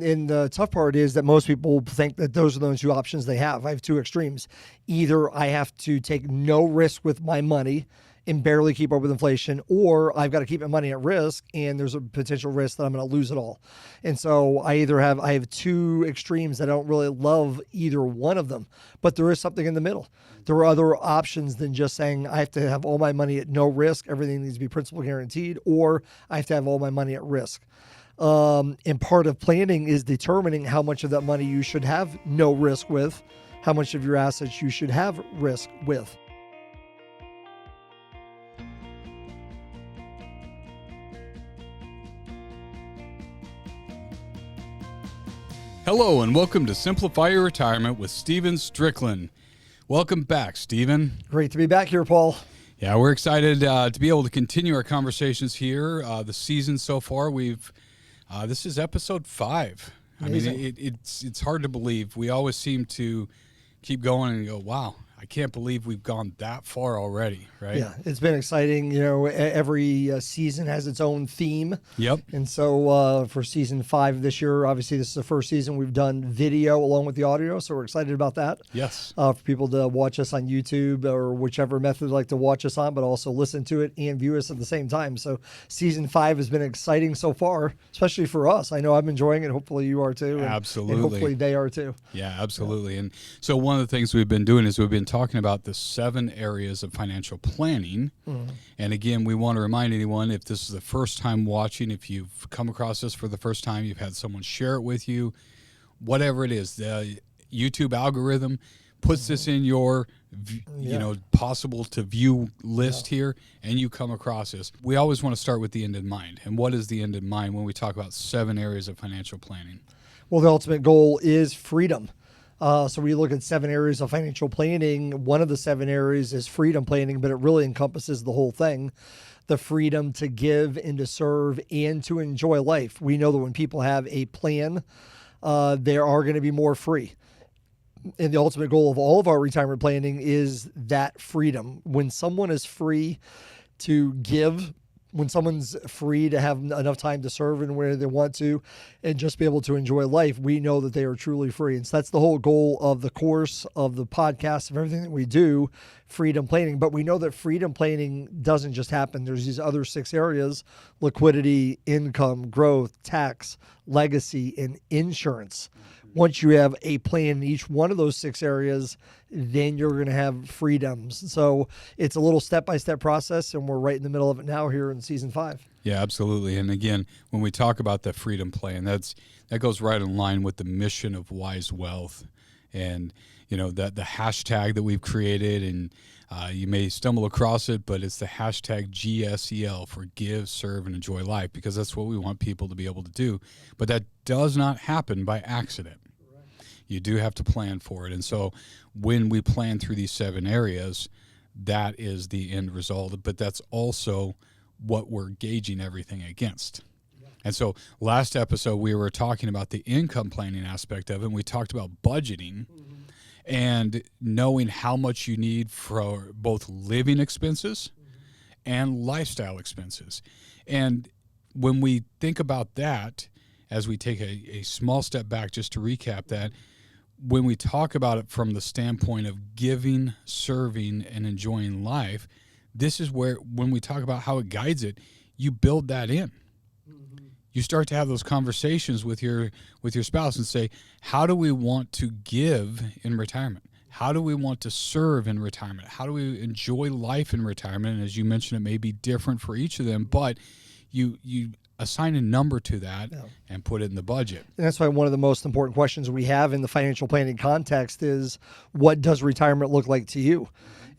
And the tough part is that most people think that those are the only two options they have. I have two extremes. Either I have to take no risk with my money and barely keep up with inflation, or I've got to keep my money at risk and there's a potential risk that I'm going to lose it all. And so I have two extremes that I don't really love either one of them, but there is something in the middle. There are other options than just saying I have to have all my money at no risk, everything needs to be principal guaranteed, or I have to have all my money at risk. And part of planning is determining how much of that money you should have no risk with, how much of your assets you should have risk with. Hello and welcome to Simplify Your Retirement with Steven Strickland. Welcome back, Steven. Great to be back here, Paul. Yeah, we're excited to be able to continue our conversations here. The season so far, this is episode 5. Amazing. I mean, it's hard to believe. We always seem to keep going and go, wow, I can't believe we've gone that far already, right? Yeah, it's been exciting. You know, every season has its own theme. Yep. And so for season 5 this year, obviously this is the first season we've done video along with the audio, so we're excited about that. Yes. For people to watch us on YouTube or whichever method they like to watch us on, but also listen to it and view us at the same time. So season 5 has been exciting so far, especially for us. I know I'm enjoying it. Hopefully you are too. Absolutely. And hopefully they are too. Yeah, absolutely. Yeah. And so one of the things we've been doing is we've been talking about the 7 areas of financial planning. Mm-hmm. And again, we want to remind anyone, if this is the first time watching, if you've come across this for the first time, you've had someone share it with you, whatever it is, the YouTube algorithm puts this in your possible to view list here, and you come across this. We always want to start with the end in mind. And what is the end in mind when we talk about 7 areas of financial planning? Well, the ultimate goal is freedom. So we look at 7 areas of financial planning. One of the 7 areas is freedom planning, but it really encompasses the whole thing. The freedom to give and to serve and to enjoy life. We know that when people have a plan, they are going to be more free. And the ultimate goal of all of our retirement planning is that freedom. When someone is free to give, when someone's free to have enough time to serve and where they want to and just be able to enjoy life, we know that they are truly free. And so that's the whole goal of the course, of the podcast, of everything that we do, freedom planning. But we know that freedom planning doesn't just happen. There's these other 6 areas: liquidity, income, growth, tax, legacy, and insurance. Once you have a plan in each one of those 6 areas, then you're going to have freedoms. So it's a little step-by-step process, and we're right in the middle of it now here in season 5. Yeah, absolutely. And again, when we talk about the freedom plan, that goes right in line with the mission of Wise Wealth, and that the hashtag that we've created, and you may stumble across it, but it's the hashtag GSEL for Give, Serve, and Enjoy Life, because that's what we want people to be able to do. But that does not happen by accident. You do have to plan for it. And so when we plan through these 7 areas, that is the end result. But that's also what we're gauging everything against. Yeah. And so last episode, we were talking about the income planning aspect of it, and we talked about budgeting and knowing how much you need for both living expenses and lifestyle expenses. And when we think about that, as we take a small step back, just to recap that, when we talk about it from the standpoint of giving, serving, and enjoying life, this is where, when we talk about how it guides it, you build that in. Mm-hmm. You start to have those conversations with your spouse and say, how do we want to give in retirement? How do we want to serve in retirement? How do we enjoy life in retirement? And as you mentioned, it may be different for each of them, but you assign a number to that and put it in the budget. And that's why one of the most important questions we have in the financial planning context is, what does retirement look like to you?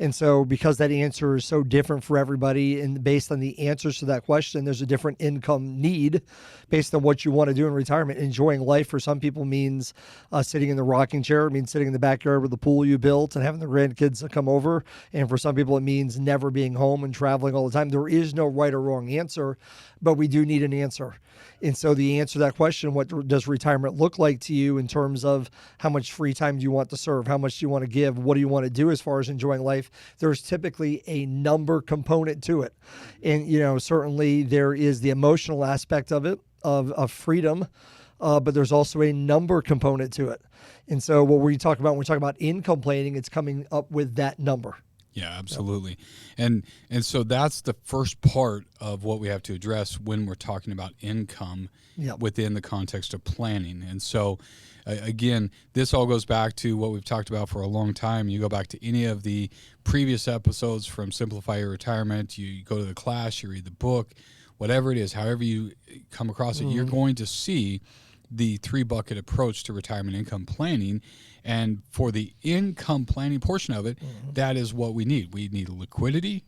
And so because that answer is so different for everybody, and based on the answers to that question, there's a different income need based on what you want to do in retirement. Enjoying life for some people means sitting in the rocking chair. It means sitting in the backyard with the pool you built and having the grandkids come over. And for some people, it means never being home and traveling all the time. There is no right or wrong answer, but we do need an answer. And so the answer to that question, what does retirement look like to you in terms of how much free time do you want to serve? How much do you want to give? What do you want to do as far as enjoying life? There's typically a number component to it. And, certainly there is the emotional aspect of it, of freedom. but there's also a number component to it. And so what we talk about when we talk about income planning, it's coming up with that number. Yeah, absolutely. Yep. And so that's the first part of what we have to address when we're talking about income within the context of planning. And so again, this all goes back to what we've talked about for a long time. You go back to any of the previous episodes from Simplify Your Retirement, you go to the class, you read the book, whatever it is, however you come across it, you're going to see the 3-bucket approach to retirement income planning. And for the income planning portion of it, that is what we need. We need liquidity,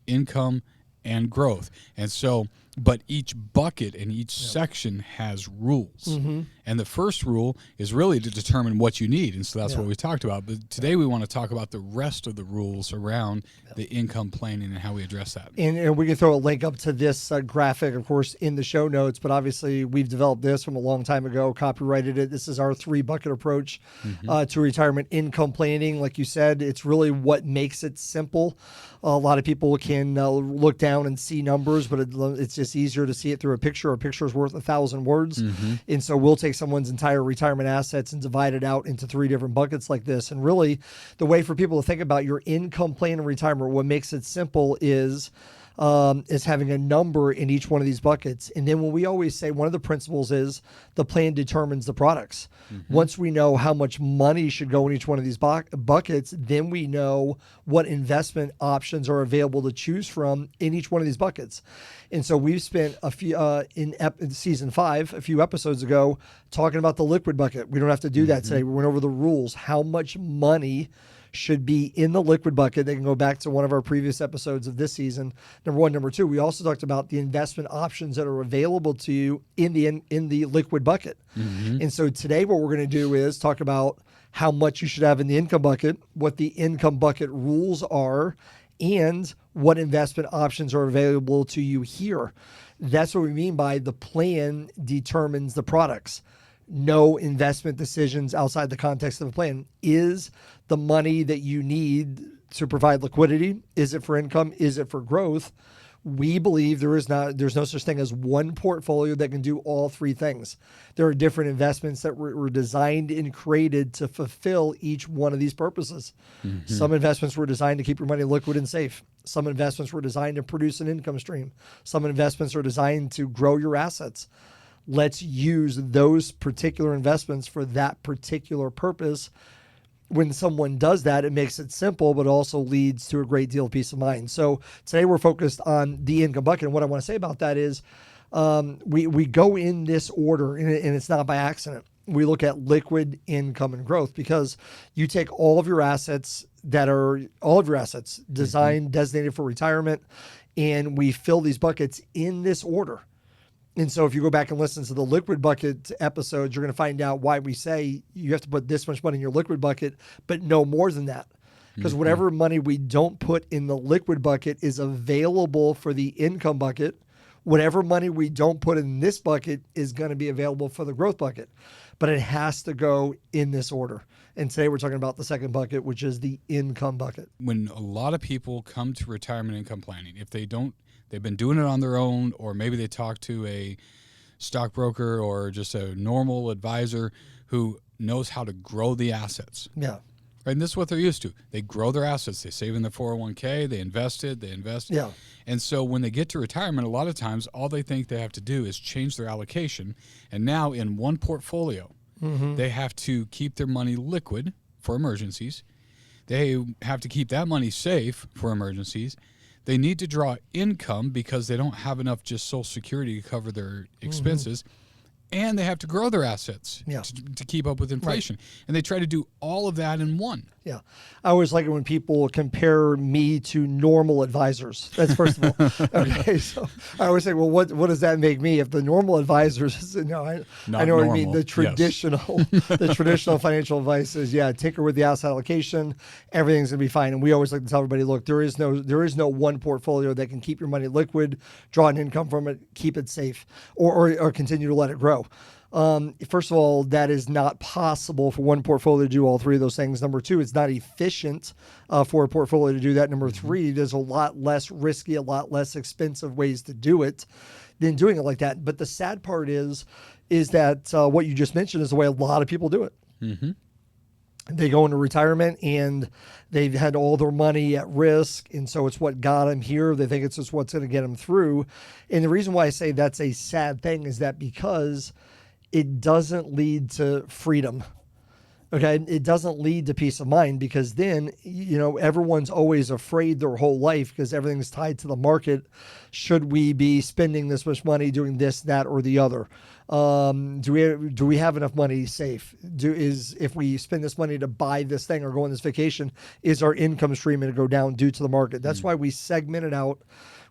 income, and growth. And so, but each bucket and each section has rules. And the first rule is really to determine what you need. And so that's what we talked about. But today we want to talk about the rest of the rules around the income planning and how we address that. And we can throw a link up to this graphic, of course, in the show notes. But obviously, we've developed this from a long time ago, copyrighted it. This is our 3-bucket approach to retirement income planning. Like you said, it's really what makes it simple. A lot of people can look down and see numbers, but it's just easier to see it through a picture. A picture is worth 1,000 words. And so we'll take someone's entire retirement assets and divide it out into 3 different buckets like this. And really, the way for people to think about your income plan in retirement, what makes it simple is having a number in each one of these buckets. And then when we always say one of the principles is the plan determines the products. Once we know how much money should go in each one of these buckets, then we know what investment options are available to choose from in each one of these buckets. And so we've spent a few in season 5, a few episodes ago, talking about the liquid bucket. We don't have to do that today. We went over the rules, how much money should be in the liquid bucket. They can go back to one of our previous episodes of this season. Number 1. Number 2, we also talked about the investment options that are available to you in the liquid bucket. And so today what we're going to do is talk about how much you should have in the income bucket, what the income bucket rules are, and what investment options are available to you here. That's what we mean by the plan determines the products. No investment decisions outside the context of a plan. Is the money that you need to provide liquidity? Is it for income? Is it for growth? We believe there's no such thing as one portfolio that can do all 3 things. There are different investments that were designed and created to fulfill each one of these purposes. Some investments were designed to keep your money liquid and safe. Some investments were designed to produce an income stream. Some investments are designed to grow your assets. Let's use those particular investments for that particular purpose. When someone does that, it makes it simple, but also leads to a great deal of peace of mind. So today we're focused on the income bucket. And what I want to say about that is we go in this order, and it's not by accident. We look at liquid, income, and growth because you take all of your assets designed, designated for retirement, and we fill these buckets in this order. And so if you go back and listen to the liquid bucket episodes, you're going to find out why we say you have to put this much money in your liquid bucket, but no more than that. Because whatever money we don't put in the liquid bucket is available for the income bucket. Whatever money we don't put in this bucket is going to be available for the growth bucket. But it has to go in this order. And today we're talking about the second bucket, which is the income bucket. When a lot of people come to retirement income planning, if they've been doing it on their own, or maybe they talk to a stockbroker or just a normal advisor who knows how to grow the assets. Yeah. Right? And this is what they're used to. They grow their assets. They save in their 401k. They invest. Yeah. And so when they get to retirement, a lot of times all they think they have to do is change their allocation. And now in one portfolio, they have to keep their money liquid for emergencies. They have to keep that money safe for emergencies. They need to draw income because they don't have enough just Social Security to cover their expenses. And they have to grow their assets to keep up with inflation. Right. And they try to do all of that in one. Yeah. I always like it when people compare me to normal advisors. That's first of all. Okay. So I always say, well, what does that make me? If the normal advisors, I know normal. what I mean. The traditional, the traditional financial advice is, tinker with the asset allocation. Everything's going to be fine. And we always like to tell everybody, look, there is no one portfolio that can keep your money liquid, draw an income from it, keep it safe, or continue to let it grow. First of all, that is not possible for one portfolio to do all 3 of those things. Number 2, it's not efficient for a portfolio to do that. Number 3, there's a lot less risky, a lot less expensive ways to do it than doing it like that. But the sad part is is that what you just mentioned is the way a lot of people do it. Mm-hmm. They go into retirement and they've had all their money at risk. And so it's what got them here. They think it's just what's going to get them through. And the reason why I say that's a sad thing is that because it doesn't lead to freedom. Okay. It doesn't lead to peace of mind, because then, everyone's always afraid their whole life because everything's tied to the market. Should we be spending this much money doing this, that, or the other? Do we have enough money safe? If we spend this money to buy this thing or go on this vacation, is our income stream going to go down due to the market? That's why we segment it out.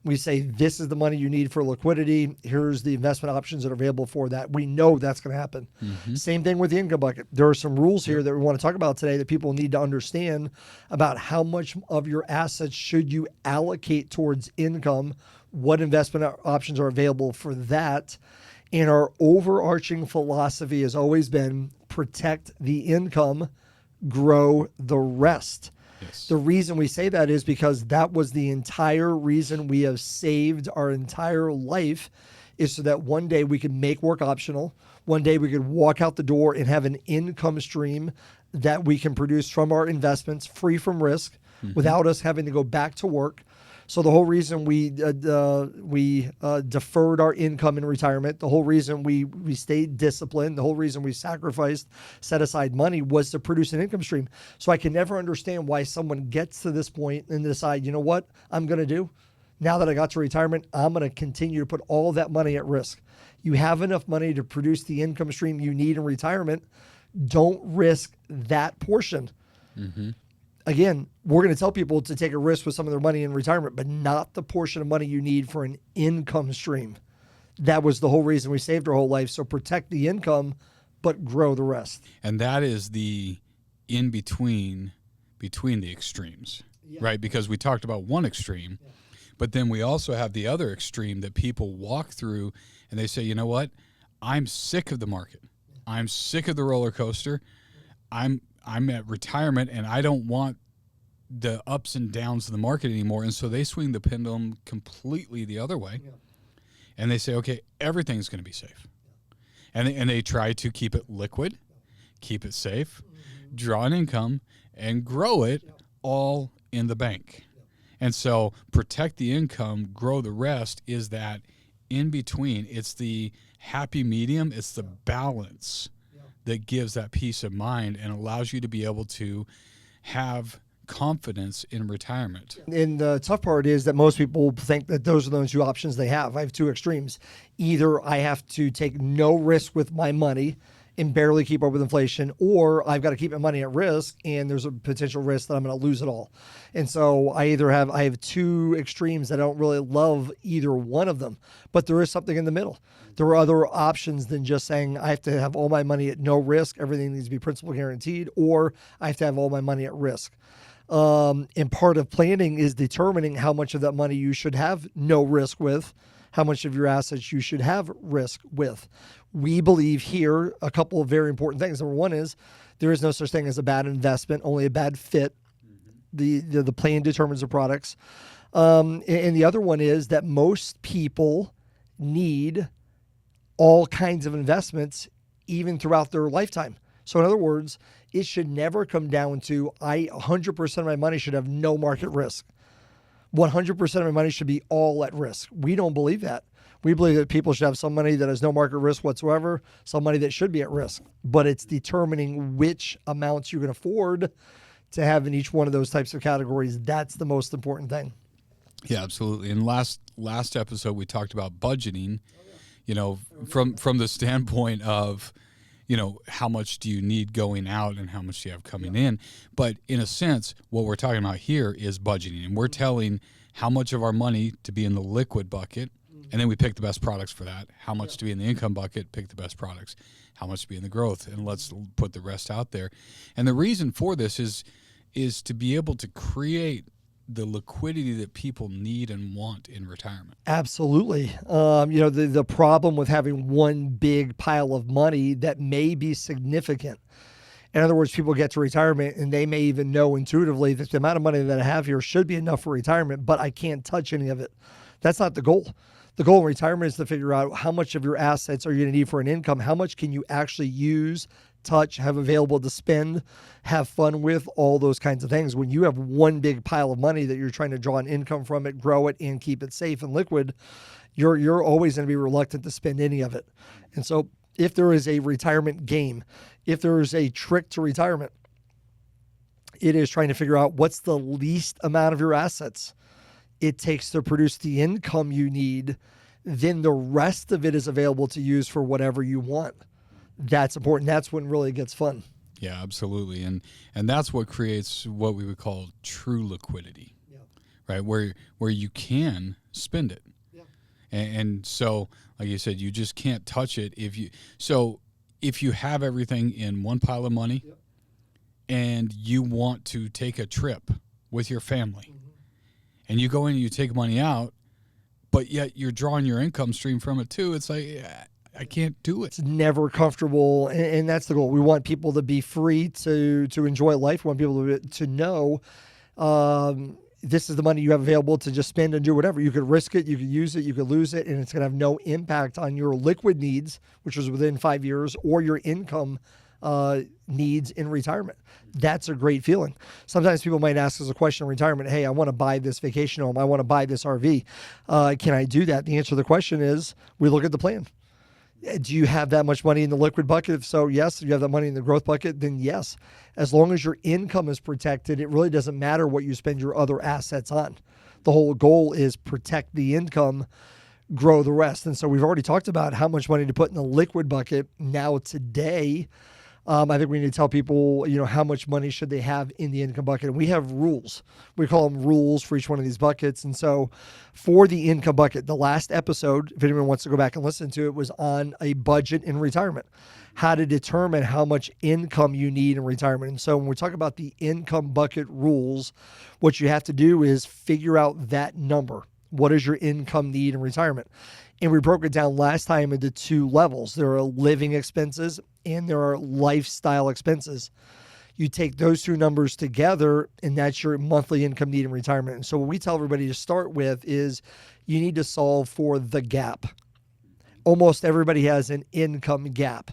We say, this is the money you need for liquidity. Here's the investment options that are available for that. We know that's going to happen. Mm-hmm. Same thing with the income bucket. There are some rules here that we want to talk about today that people need to understand about how much of your assets should you allocate towards income, what investment options are available for that. And our overarching philosophy has always been protect the income, grow the rest. Yes. The reason we say that is because that was the entire reason we have saved our entire life, is so that one day we could make work optional. One day we could walk out the door and have an income stream that we can produce from our investments, free from risk, without us having to go back to work. So the whole reason we deferred our income in retirement, the whole reason we stayed disciplined, the whole reason we sacrificed, set aside money, was to produce an income stream. So I can never understand why someone gets to this point and decide, you know what I'm going to do? Now that I got to retirement, I'm going to continue to put all that money at risk. You have enough money to produce the income stream you need in retirement. Don't risk that portion. Mm-hmm. Again, we're going to tell people to take a risk with some of their money in retirement, but not the portion of money you need for an income stream. That was the whole reason we saved our whole life. So protect the income, but grow the rest. And that is the in-between the extremes, right? Because we talked about one extreme, but then we also have the other extreme that people walk through and they say, you know what? I'm sick of the market. I'm sick of the roller coaster. I'm at retirement and I don't want the ups and downs of the market anymore. And so they swing the pendulum completely the other way. Yeah. And they say, okay, everything's going to be safe. Yeah. And they try to keep it liquid, keep it safe, draw an income, and grow it all in the bank. Yeah. And so protect the income, grow the rest is that in between. It's the happy medium. It's the balance that gives that peace of mind and allows you to be able to have confidence in retirement. And the tough part is that most people think that those are the only two options they have. I have two extremes. Either I have to take no risk with my money and barely keep up with inflation, or I've got to keep my money at risk and there's a potential risk that I'm going to lose it all. And so I have two extremes. I don't really love either one of them, but there is something in the middle. There are other options than just saying I have to have all my money at no risk, everything needs to be principal guaranteed, or I have to have all my money at risk. And part of planning is determining how much of that money you should have no risk with, how much of your assets you should have risk with. We believe here a couple of very important things. Number one is there is no such thing as a bad investment, only a bad fit. The plan determines the products. And the other one is that most people need all kinds of investments even throughout their lifetime. So in other words, it should never come down to 100% of my money should have no market risk. 100% of my money should be all at risk. We don't believe that. We believe that people should have some money that has no market risk whatsoever, some money that should be at risk. But it's determining which amounts you can afford to have in each one of those types of categories. That's the most important thing. Yeah, absolutely. And last episode, we talked about budgeting, from the standpoint of, how much do you need going out and how much do you have coming in? But in a sense, what we're talking about here is budgeting. And we're telling how much of our money to be in the liquid bucket, and then we pick the best products for that. How much to be in the income bucket, pick the best products. How much to be in the growth, and let's put the rest out there. And the reason for this is to be able to create the liquidity that people need and want in retirement. Absolutely. The problem with having one big pile of money that may be significant. In other words, people get to retirement and they may even know intuitively that the amount of money that I have here should be enough for retirement, but I can't touch any of it. That's not the goal. The goal in retirement is to figure out how much of your assets are you going to need for an income, how much can you actually use, touch, have available to spend, have fun with, all those kinds of things. When you have one big pile of money that you're trying to draw an income from it, grow it, and keep it safe and liquid, you're always going to be reluctant to spend any of it. And so if there is a retirement game, if there is a trick to retirement, it is trying to figure out what's the least amount of your assets it takes to produce the income you need. Then the rest of it is available to use for whatever you want. That's important. That's when it really gets fun. Yeah, absolutely. And that's what creates what we would call true liquidity, right? Where you can spend it. Yeah. And so, like you said, you just can't touch it if you have everything in one pile of money and you want to take a trip with your family and you go in and you take money out, but yet you're drawing your income stream from it too. It's like, I can't do it. It's never comfortable, and that's the goal. We want people to be free to enjoy life. We want people to know this is the money you have available to just spend and do whatever. You could risk it, you could use it, you could lose it, and it's going to have no impact on your liquid needs, which is within 5 years, or your income needs in retirement. That's a great feeling. Sometimes people might ask us a question in retirement, hey, I want to buy this vacation home. I want to buy this RV. Can I do that? The answer to the question is we look at the plan. Do you have that much money in the liquid bucket? If so, yes. If you have that money in the growth bucket, then yes. As long as your income is protected, it really doesn't matter what you spend your other assets on. The whole goal is protect the income, grow the rest. And so we've already talked about how much money to put in the liquid bucket. Now today, I think we need to tell people, how much money should they have in the income bucket. And we have rules. We call them rules for each one of these buckets. And so for the income bucket, the last episode, if anyone wants to go back and listen to it, was on a budget in retirement, how to determine how much income you need in retirement. And so when we talk about the income bucket rules, what you have to do is figure out that number. What is your income need in retirement? And we broke it down last time into two levels. There are living expenses and there are lifestyle expenses. You take those two numbers together and that's your monthly income need in retirement. And so what we tell everybody to start with is you need to solve for the gap. Almost everybody has an income gap.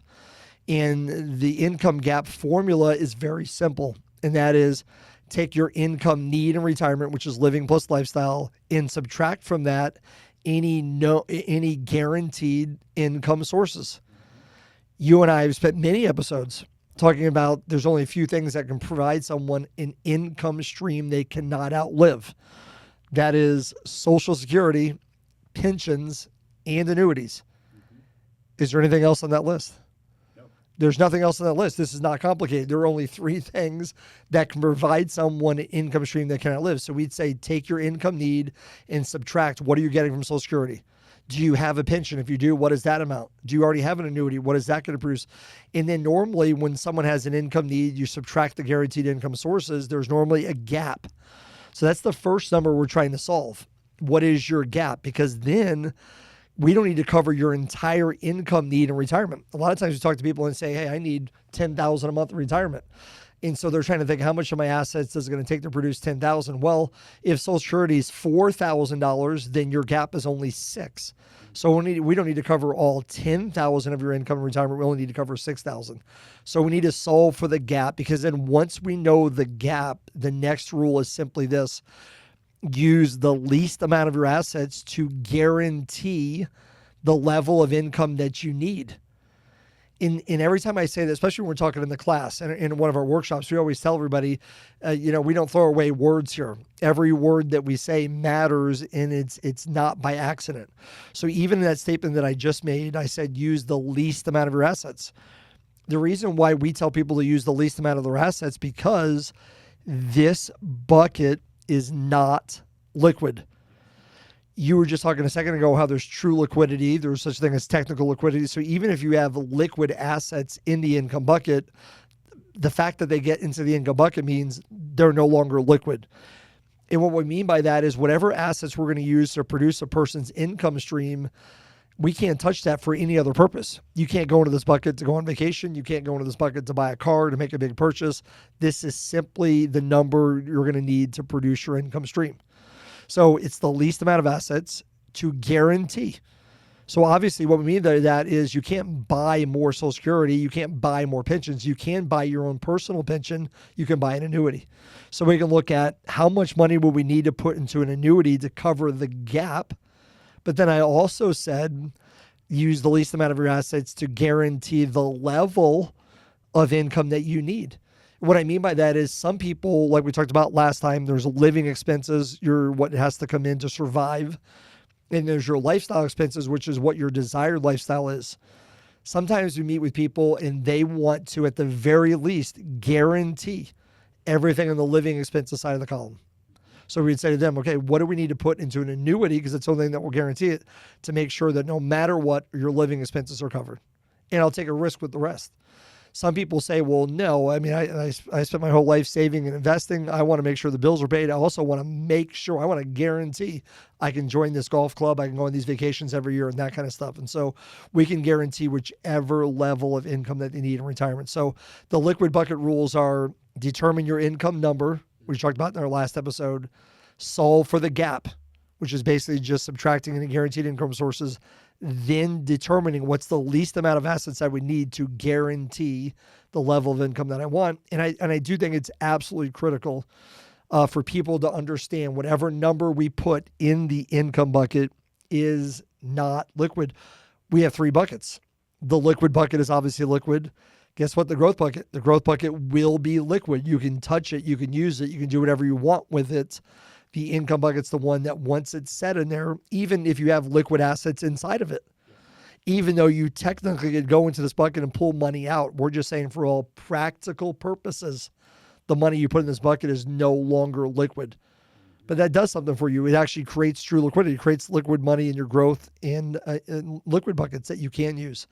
And the income gap formula is very simple. And that is take your income need in retirement, which is living plus lifestyle, and subtract from that any guaranteed income sources. You and I have spent many episodes talking about there's only a few things that can provide someone an income stream they cannot outlive. That is Social Security, pensions, and annuities. Is there anything else on that list? There's nothing else on that list. This is not complicated. There are only three things that can provide someone an income stream that cannot live. So we'd say take your income need and subtract. What are you getting from Social Security? Do you have a pension? If you do, what is that amount? Do you already have an annuity? What is that going to produce? And then normally when someone has an income need, you subtract the guaranteed income sources. There's normally a gap. So that's the first number we're trying to solve. What is your gap? Because then we don't need to cover your entire income need in retirement. A lot of times we talk to people and say, hey, I need $10,000 a month in retirement. And so they're trying to think, how much of my assets is it going to take to produce $10,000? Well, if Social Security is $4,000, then your gap is only $6,000. So we don't need to cover all $10,000 of your income in retirement. We only need to cover $6,000. So we need to solve for the gap, because then once we know the gap, the next rule is simply this: use the least amount of your assets to guarantee the level of income that you need. And every time I say that, especially when we're talking in the class and in one of our workshops, we always tell everybody, we don't throw away words here. Every word that we say matters, and it's not by accident. So even in that statement that I just made, I said use the least amount of your assets. The reason why we tell people to use the least amount of their assets, because this bucket is not liquid. You were just talking a second ago how there's true liquidity. There's such a thing as technical liquidity. So even if you have liquid assets in the income bucket, the fact that they get into the income bucket means they're no longer liquid. And what we mean by that is whatever assets we're going to use to produce a person's income stream, we can't touch that for any other purpose. You can't go into this bucket to go on vacation. You can't go into this bucket to buy a car, to make a big purchase. This is simply the number you're going to need to produce your income stream. So it's the least amount of assets. to guarantee. So obviously what we mean by that is you can't buy more Social Security. You can't buy more pensions. You can buy your own personal pension. You can buy an annuity. So we can look at how much money will we need to put into an annuity to cover the gap. But then I also said use the least amount of your assets to guarantee the level of income that you need. What I mean by that is some people, like we talked about last time, there's living expenses, what has to come in to survive. And there's your lifestyle expenses, which is what your desired lifestyle is. Sometimes we meet with people and they want to, at the very least, guarantee everything on the living expenses side of the column. So we'd say to them, okay, what do we need to put into an annuity? Because it's the only thing that will guarantee it, to make sure that no matter what, your living expenses are covered. And I'll take a risk with the rest. Some people say, well, no, I mean, I spent my whole life saving and investing. I want to make sure the bills are paid. I also want to make sure, I want to guarantee I can join this golf club. I can go on these vacations every year and that kind of stuff. And so we can guarantee whichever level of income that they need in retirement. So the liquid bucket rules are determine your income number, which we talked about in our last episode, solve for the gap, which is basically just subtracting any guaranteed income sources, then determining what's the least amount of assets I would need to guarantee the level of income that I want. And I do think it's absolutely critical for people to understand whatever number we put in the income bucket is not liquid. We have 3 buckets. The liquid bucket is obviously liquid. Guess what? The growth bucket will be liquid. You can touch it. You can use it. You can do whatever you want with it. The income bucket's the one that once it's set in there, even if you have liquid assets inside of it, even though you technically could go into this bucket and pull money out, we're just saying for all practical purposes, the money you put in this bucket is no longer liquid. But that does something for you. It actually creates true liquidity. It creates liquid money in your growth in liquid buckets that you can use.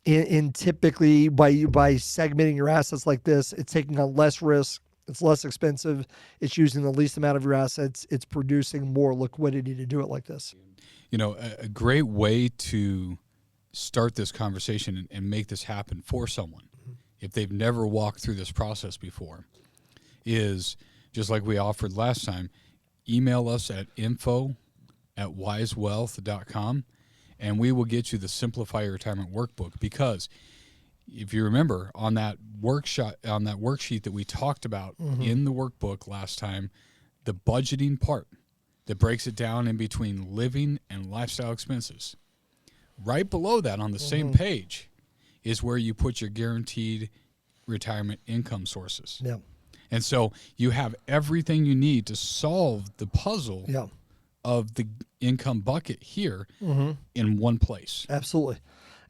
And typically by segmenting your assets like this, it's taking on less risk. It's less expensive. It's using the least amount of your assets. It's producing more liquidity to do it like this. You know, a great way to start this conversation and make this happen for someone, if they've never walked through this process before, is just like we offered last time, email us at info@wisewealth.com, and we will get you the Simplify Your Retirement Workbook. Because if you remember on that worksheet that we talked about in the workbook last time, the budgeting part that breaks it down in between living and lifestyle expenses, right below that on the same page is where you put your guaranteed retirement income sources. Yeah. And so you have everything you need to solve the puzzle of the income bucket here in one place. Absolutely.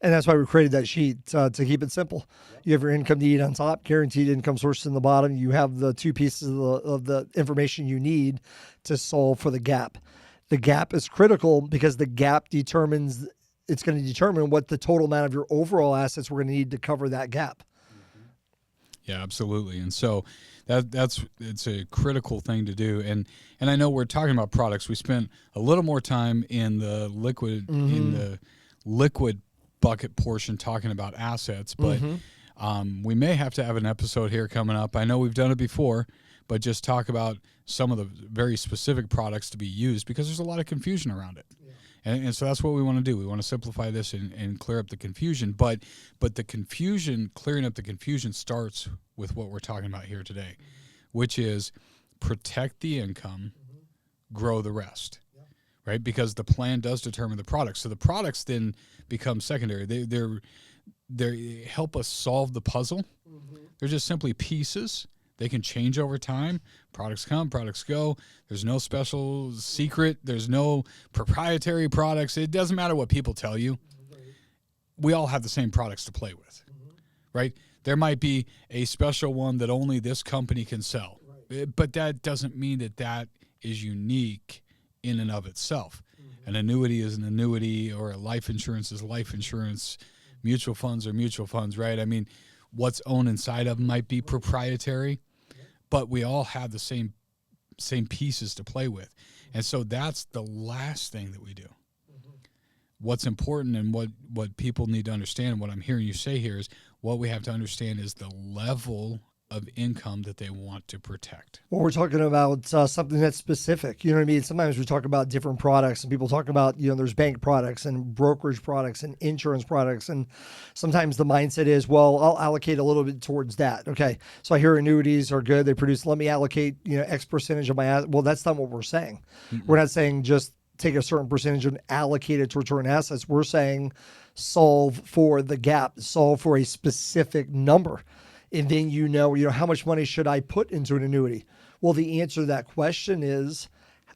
And that's why we created that sheet to keep it simple. You have your income need on top, guaranteed income sources in the bottom. You have the 2 pieces of the information you need to solve for the gap. The gap is critical because the gap it's going to determine what the total amount of your overall assets we're going to need to cover that gap. Yeah, absolutely. And so it's a critical thing to do. And I know we're talking about products. We spent a little more time in the liquid bucket portion talking about assets, but we may have to have an episode here coming up. I know we've done it before, but just talk about some of the very specific products to be used because there's a lot of confusion around it. And so that's what we want to do. We want to simplify this and clear up the confusion. But the confusion, clearing up the confusion starts with what we're talking about here today, which is protect the income, grow the rest, right? Because the plan does determine the products. So the products then become secondary. They help us solve the puzzle. They're just simply pieces. They can change over time. Products come, products go. There's no special secret. There's no proprietary products. It doesn't matter what people tell you. We all have the same products to play with, right? There might be a special one that only this company can sell, but that doesn't mean that is unique in and of itself. An annuity is an annuity, or a life insurance is life insurance. Mutual funds are mutual funds, right? I mean, what's owned inside of them might be proprietary, but we all have the same pieces to play with. And so that's the last thing that we do. What's important and what people need to understand, what I'm hearing you say here is what we have to understand is the level of income that they want to protect. Well, we're talking about something that's specific. You know what I mean? Sometimes we talk about different products and people talk about, there's bank products and brokerage products and insurance products. And sometimes the mindset is, well, I'll allocate a little bit towards that. Okay. So I hear annuities are good. They produce, let me allocate, X percentage of my, well, that's not what we're saying. Mm-hmm. We're not saying just take a certain percentage and allocate it to return assets. We're saying solve for the gap, solve for a specific number. And then how much money should I put into an annuity? Well, the answer to that question is,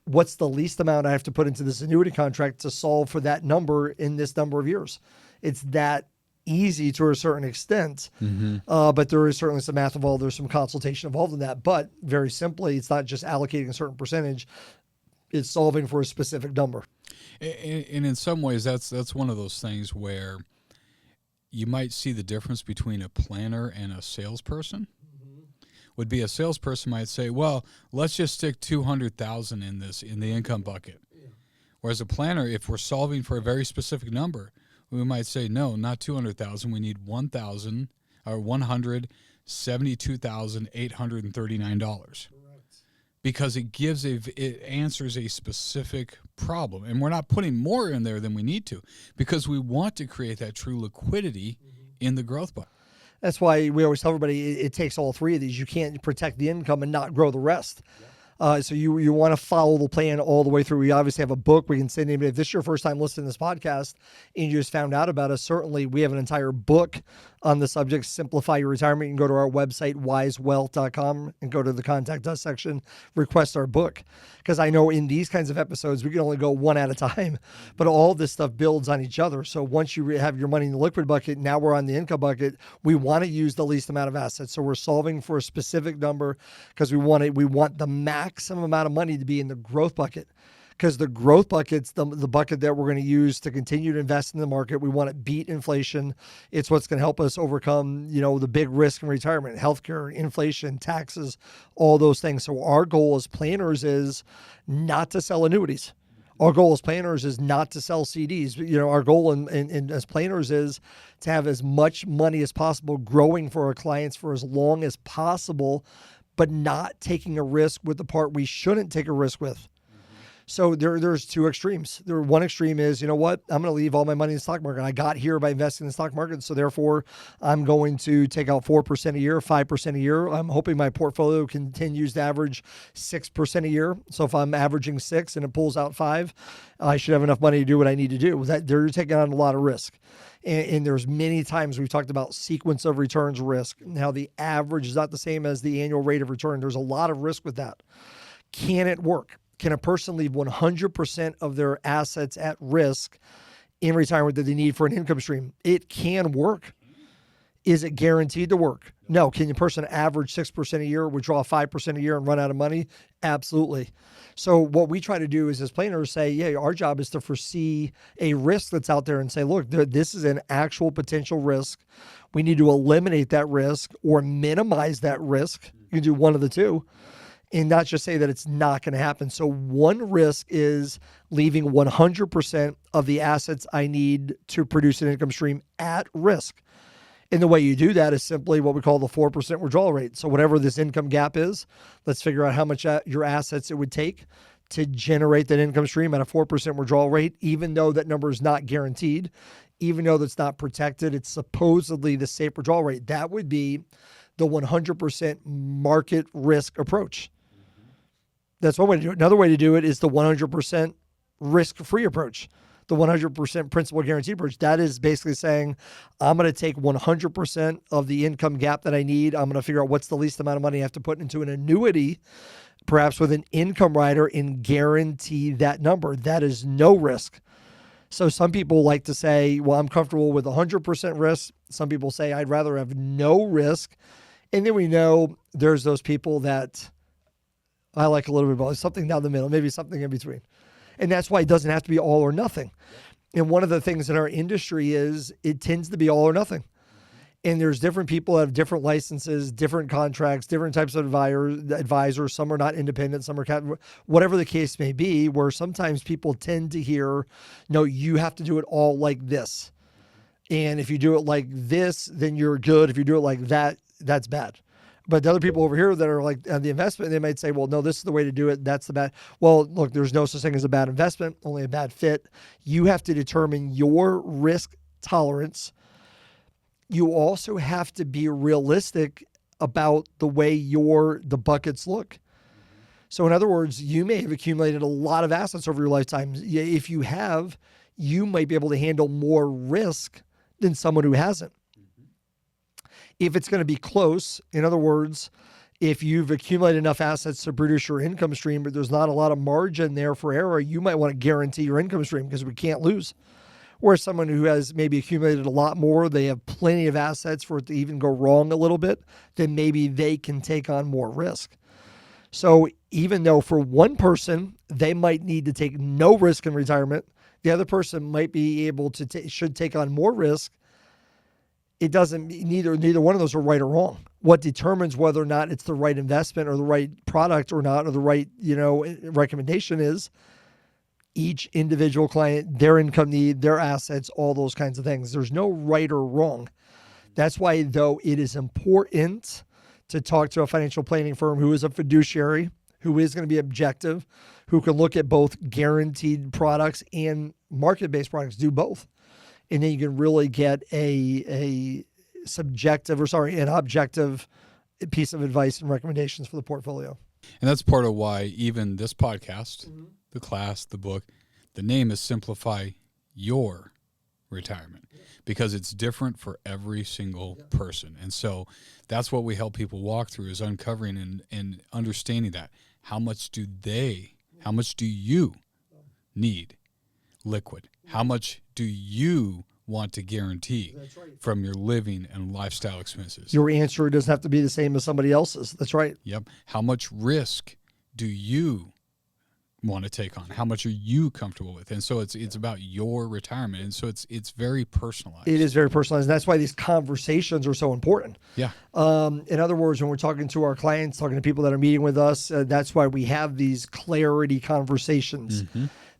what's the least amount I have to put into this annuity contract to solve for that number in this number of years? It's that easy to a certain extent, but there is certainly some math involved. There's some consultation involved in that. But very simply, it's not just allocating a certain percentage. It's solving for a specific number. And in some ways, that's one of those things where you might see the difference between a planner and a salesperson. Would be a salesperson might say, well, let's just stick 200,000 in the income bucket. Yeah. Whereas a planner, if we're solving for a very specific number, we might say, no, not 200,000. We need $172,839. Because it answers a specific problem. And we're not putting more in there than we need to because we want to create that true liquidity in the growth bucket. That's why we always tell everybody it takes all three of these. You can't protect the income and not grow the rest. So you want to follow the plan all the way through. We obviously have a book we can send you. If this is your first time listening to this podcast and you just found out about us, certainly we have an entire book on the subject, Simplify Your Retirement. You can go to our website, wisewealth.com, and go to the Contact Us section, request our book. Because I know in these kinds of episodes, we can only go one at a time, but all this stuff builds on each other. So once you have your money in the liquid bucket, now we're on the income bucket. We want to use the least amount of assets. So we're solving for a specific number because we want the maximum amount of money to be in the growth bucket. Because the growth bucket's the bucket that we're going to use to continue to invest in the market. We want to beat inflation. It's what's going to help us overcome, the big risk in retirement, healthcare, inflation, taxes, all those things. So our goal as planners is not to sell annuities. Our goal as planners is not to sell CDs. Our goal in as planners is to have as much money as possible growing for our clients for as long as possible, but not taking a risk with the part we shouldn't take a risk with. So there's two extremes. One extreme is, I'm going to leave all my money in the stock market. I got here by investing in the stock market, so therefore I'm going to take out 4% a year, 5% a year. I'm hoping my portfolio continues to average 6% a year. So if I'm averaging 6 and it pulls out 5, I should have enough money to do what I need to do. They're taking on a lot of risk. And there's many times we've talked about sequence of returns risk and how the average is not the same as the annual rate of return. There's a lot of risk with that. Can it work? Can a person leave 100% of their assets at risk in retirement that they need for an income stream? It can work. Is it guaranteed to work? No. Can a person average 6% a year, withdraw 5% a year, and run out of money? Absolutely. So what we try to do is as planners say, our job is to foresee a risk that's out there and say, look, this is an actual potential risk. We need to eliminate that risk or minimize that risk. You can do one of the two. And not just say that it's not going to happen. So one risk is leaving 100% of the assets I need to produce an income stream at risk. And the way you do that is simply what we call the 4% withdrawal rate. So whatever this income gap is, let's figure out how much your assets it would take to generate that income stream at a 4% withdrawal rate, even though that number is not guaranteed, even though that's not protected. It's supposedly the safe withdrawal rate. That would be the 100% market risk approach. That's one way to do it. Another way to do it is the 100% risk-free approach, the 100% principal guaranteed approach. That is basically saying, I'm going to take 100% of the income gap that I need. I'm going to figure out what's the least amount of money I have to put into an annuity, perhaps with an income rider, and guarantee that number. That is no risk. So some people like to say, well, I'm comfortable with 100% risk. Some people say, I'd rather have no risk. And then we know there's those people that I like a little bit about something down the middle, maybe something in between. And that's why it doesn't have to be all or nothing. And one of the things in our industry is it tends to be all or nothing. And there's different people that have different licenses, different contracts, different types of advisors. Some are not independent, some are whatever the case may be, where sometimes people tend to hear, no, you have to do it all like this. And if you do it like this, then you're good. If you do it like that, that's bad. But the other people over here that are like the investment, they might say, well, no, this is the way to do it. That's the bad. Well, look, there's no such thing as a bad investment, only a bad fit. You have to determine your risk tolerance. You also have to be realistic about the way the buckets look. So in other words, you may have accumulated a lot of assets over your lifetime. If you have, you might be able to handle more risk than someone who hasn't. If it's going to be close, in other words, if you've accumulated enough assets to produce your income stream, but there's not a lot of margin there for error, you might want to guarantee your income stream because we can't lose. Whereas someone who has maybe accumulated a lot more, they have plenty of assets for it to even go wrong a little bit, then maybe they can take on more risk. So even though for one person, they might need to take no risk in retirement, the other person might be able to should take on more risk. It doesn't, neither one of those are right or wrong. What determines whether or not it's the right investment or the right product or not, or the right, recommendation is each individual client, their income need, their assets, all those kinds of things. There's no right or wrong. That's why, though, it is important to talk to a financial planning firm who is a fiduciary, who is going to be objective, who can look at both guaranteed products and market-based products, do both. And then you can really get an objective piece of advice and recommendations for the portfolio. And that's part of why even this podcast, the class, the book, the name is Simplify Your Retirement, because it's different for every single person. And so that's what we help people walk through, is uncovering and understanding that. How much do you need liquid? How much do you want to guarantee from your living and lifestyle expenses? Your answer doesn't have to be the same as somebody else's. That's right. Yep. How much risk do you want to take on? How much are you comfortable with? And so it's about your retirement. And so it's very personalized. It is very personalized. And that's why these conversations are so important. Yeah. In other words, when we're talking to our clients, talking to people that are meeting with us, that's why we have these clarity conversations,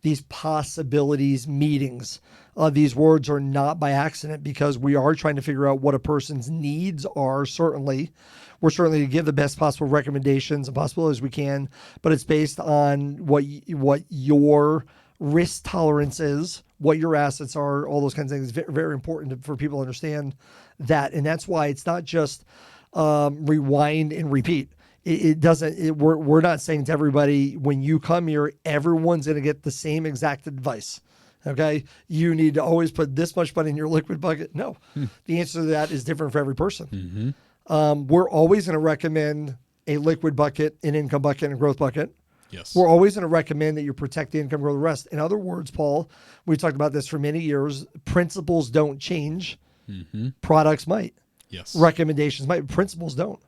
these possibilities meetings. These words are not by accident, because we are trying to figure out what a person's needs are. Certainly, we're certainly to give the best possible recommendations and possibilities we can, but it's based on what your risk tolerance is, what your assets are, all those kinds of things. Very, very important for people to understand that. And that's why it's not just rewind and repeat. We're not saying to everybody, when you come here, everyone's going to get the same exact advice. Okay, you need to always put this much money in your liquid bucket. No, the answer to that is different for every person. We're always going to recommend a liquid bucket, an income bucket, and a growth bucket. Yes. We're always going to recommend that you protect the income, grow the rest. In other words, Paul, we talked about this for many years. Principles don't change. Products might. Yes. Recommendations might. Principles don't.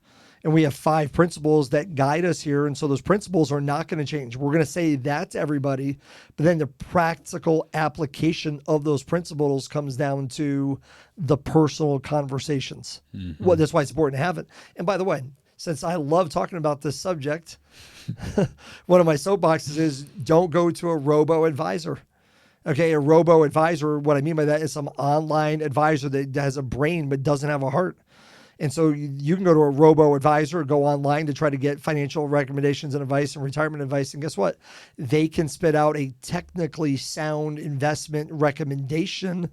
And we have 5 principles that guide us here. And so those principles are not going to change. We're going to say that to everybody, but then the practical application of those principles comes down to the personal conversations. Well, that's why it's important to have it. And by the way, since I love talking about this subject, one of my soapboxes is don't go to a robo-advisor. Okay, a robo-advisor, what I mean by that is some online advisor that has a brain but doesn't have a heart. And so you can go to a robo-advisor, go online to try to get financial recommendations and advice and retirement advice. And guess what? They can spit out a technically sound investment recommendation.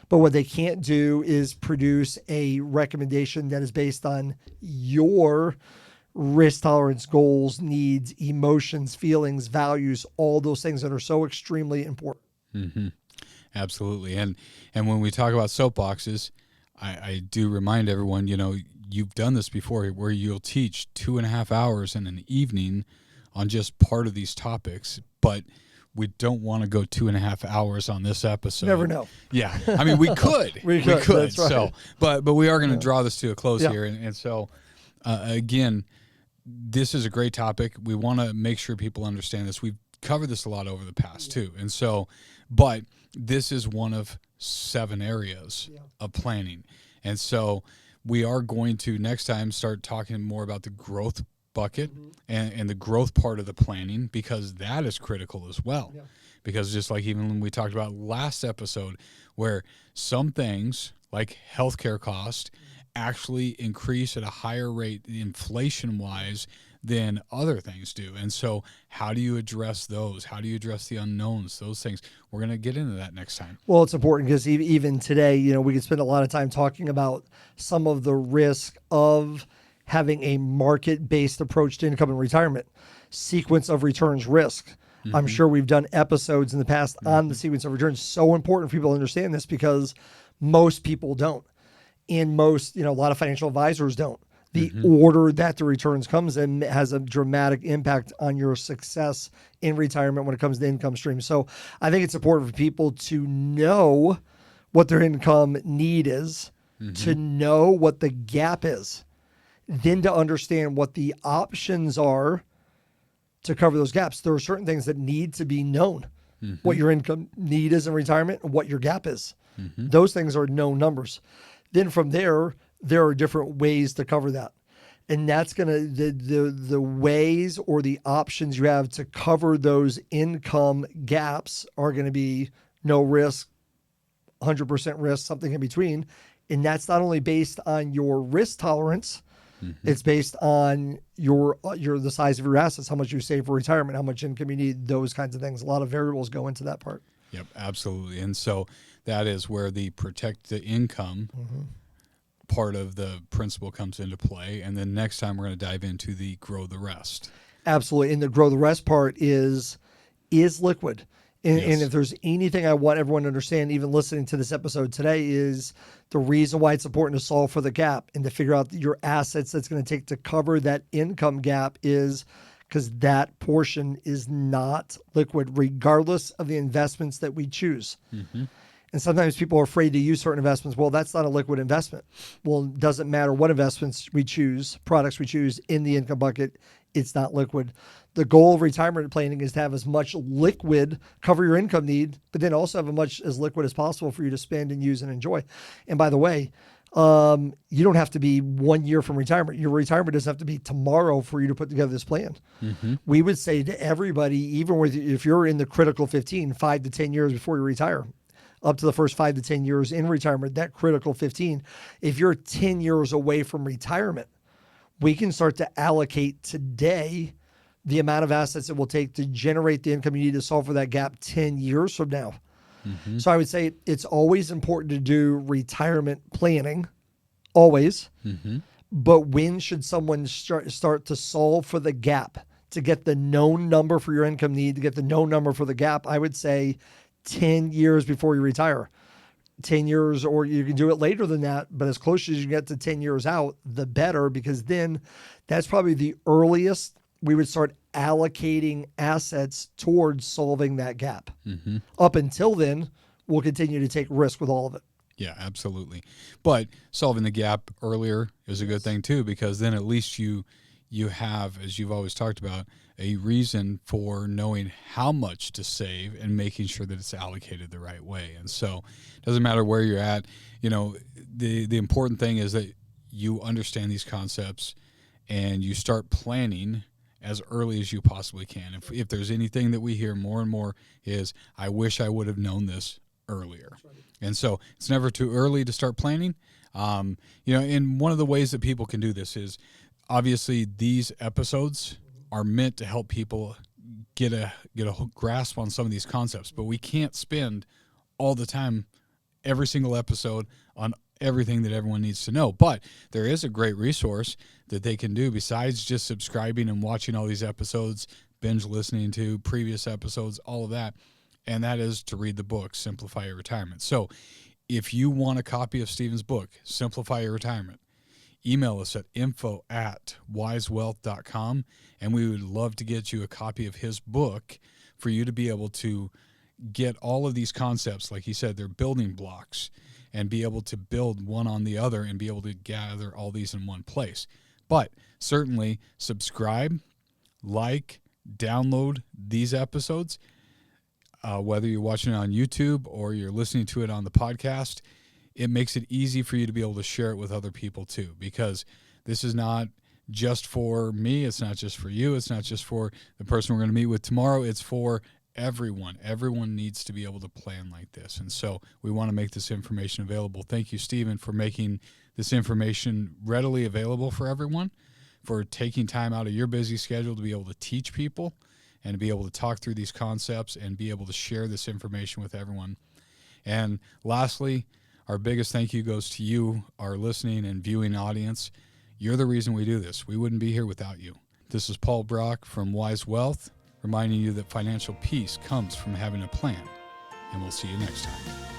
But what they can't do is produce a recommendation that is based on your risk tolerance, goals, needs, emotions, feelings, values, all those things that are so extremely important. Absolutely. And when we talk about soapboxes, I do remind everyone, you've done this before, where you'll teach 2.5 hours in an evening on just part of these topics, but we don't want to go 2.5 hours on this episode. Never know. Yeah. I mean, we could. we could. That's right. So, but we are going to draw this to a close here. And so, again, this is a great topic. We want to make sure people understand this. We've covered this a lot over the past too. And so, but this is one of 7 areas of planning. And so we are going to next time start talking more about the growth bucket and the growth part of the planning, because that is critical as well. Because just like even when we talked about last episode, where some things like healthcare cost actually increase at a higher rate inflation-wise than other things do. And so how do you address those? How do you address the unknowns, those things? We're going to get into that next time. Well, it's important because even today, we could spend a lot of time talking about some of the risk of having a market-based approach to income and retirement, sequence of returns risk. I'm sure we've done episodes in the past on the sequence of returns. So important for people to understand this because most people don't. And a lot of financial advisors don't. The order that the returns comes in has a dramatic impact on your success in retirement when it comes to income streams. So I think it's important for people to know what their income need is, to know what the gap is, then to understand what the options are to cover those gaps. There are certain things that need to be known, what your income need is in retirement and what your gap is. Those things are known numbers. Then from there are different ways to cover that. And that's going to, the ways or the options you have to cover those income gaps are going to be no risk, 100% risk, something in between. And that's not only based on your risk tolerance, it's based on the size of your assets, how much you save for retirement, how much income you need, those kinds of things. A lot of variables go into that part. Yep, absolutely. And so that is where the protect the income part of the principle comes into play. And then next time we're going to dive into the grow the rest. Absolutely. And the grow the rest part is liquid. And if there's anything I want everyone to understand, even listening to this episode today, is the reason why it's important to solve for the gap and to figure out your assets that's going to take to cover that income gap is because that portion is not liquid, regardless of the investments that we choose. And sometimes people are afraid to use certain investments. Well, that's not a liquid investment. Well, it doesn't matter what investments we choose, products we choose in the income bucket, it's not liquid. The goal of retirement planning is to have as much liquid, cover your income need, but then also have as liquid as possible for you to spend and use and enjoy. And by the way, you don't have to be 1 year from retirement. Your retirement doesn't have to be tomorrow for you to put together this plan. We would say to everybody, even if you're in the critical 15, 5 to 10 years before you retire, up to the first 5 to 10 years in retirement, that critical 15, if you're 10 years away from retirement, we can start to allocate today the amount of assets it will take to generate the income you need to solve for that gap 10 years from now. So I would say it's always important to do retirement planning, always. But when should someone start to solve for the gap, to get the known number for your income need, to get the known number for the gap? I would say 10 years before you retire. 10 years, or you can do it later than that, but as close as you get to 10 years out, the better, because then that's probably the earliest we would start allocating assets towards solving that gap. Up until then, we'll continue to take risk with all of it. Yeah, absolutely. But solving the gap earlier is a good thing too, because then at least you have, as you've always talked about, a reason for knowing how much to save and making sure that it's allocated the right way. And so it doesn't matter where you're at. The important thing is that you understand these concepts and you start planning as early as you possibly can. If there's anything that we hear more and more is, I wish I would have known this earlier. And so it's never too early to start planning. And one of the ways that people can do this is, obviously these episodes are meant to help people get a grasp on some of these concepts, but we can't spend all the time, every single episode, on everything that everyone needs to know. But there is a great resource that they can do besides just subscribing and watching all these episodes, binge listening to previous episodes, all of that. And that is to read the book, Simplify Your Retirement. So if you want a copy of Stephen's book, Simplify Your Retirement, email us at info@wisewealth.com, and we would love to get you a copy of his book for you to be able to get all of these concepts. Like he said, they're building blocks, and be able to build one on the other and be able to gather all these in one place. But certainly subscribe, like, download these episodes, whether you're watching it on YouTube or you're listening to it on the podcast. It makes it easy for you to be able to share it with other people too, because this is not just for me. It's not just for you. It's not just for the person we're going to meet with tomorrow. It's for Everyone needs to be able to plan like this. And so we want to make this information available. Thank you, Stephen, for making this information readily available for everyone, for taking time out of your busy schedule to be able to teach people and to be able to talk through these concepts and be able to share this information with everyone. And lastly, our biggest thank you goes to you, our listening and viewing audience. You're the reason we do this. We wouldn't be here without you. This is Paul Brock from Wise Wealth, reminding you that financial peace comes from having a plan. And we'll see you next time.